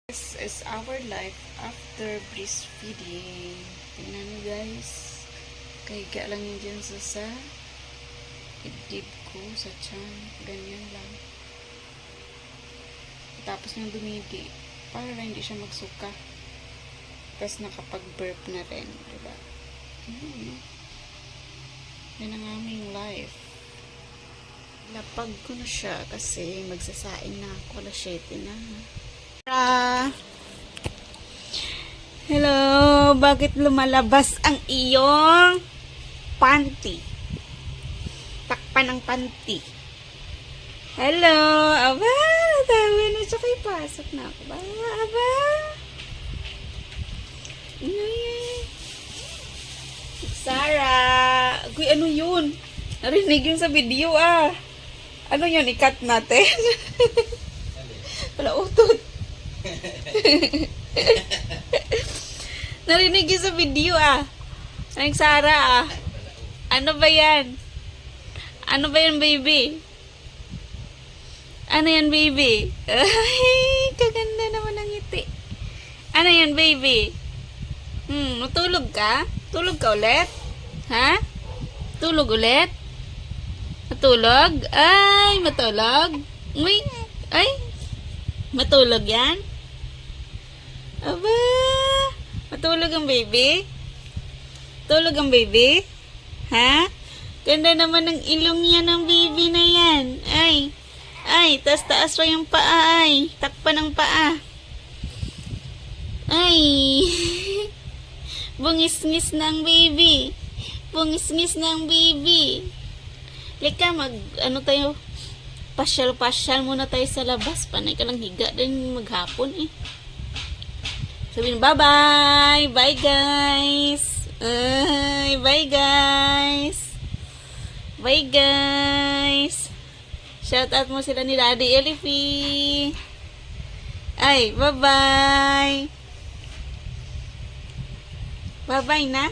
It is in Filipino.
This is our life after breastfeeding. Tingnan nyo guys. Kahiga lang yun dyan sa dibdib ko, sa tiyan. Ganyan lang. Tapos nang dumidi, para hindi siya magsuka. Tapos nakapag-burp na rin. Diba? Yan ang aming life. Lapag ko na siya kasi magsasaing na ako. Alas 7 na. Hello, bakit lumalabas ang iyong panty? Takpan ng panty. Hello, aba, dami na siya kayo, pasok na ako. Aba. Sarah, kuy, ano yun? Narinig yun sa video ah. Ano yun, i-cut natin? Wala utot. Narinig yun sa video ah. Ang Sarah ah. Ano ba yan? Ano ba yan, baby? Ano yan, baby? Ay, kaganda naman ang ngiti. Ano yan, baby? Matulog ka? Tulog ka ulit? Ha? Tulog ulit? Matulog? Ay, matulog? Uy, ay, matulog yan? Aba, matulog ang baby? Tulog ang baby? Ha? Ganda naman ng ilong yan ng baby na yan. Ay, taas-taas pa yung paa, ay. Takpan ng paa. Ay, bungis-ngis ng baby. Bungis-ngis ng baby. Lika, tayo, pasyal-pasyal muna tayo sa labas. Panay ka lang higa din maghapon eh. Sabihin, bye-bye! Bye, guys! Bye, guys! Bye, guys! Shout out mo sila ni Daddy Elifie! Ay, bye-bye! Bye-bye na!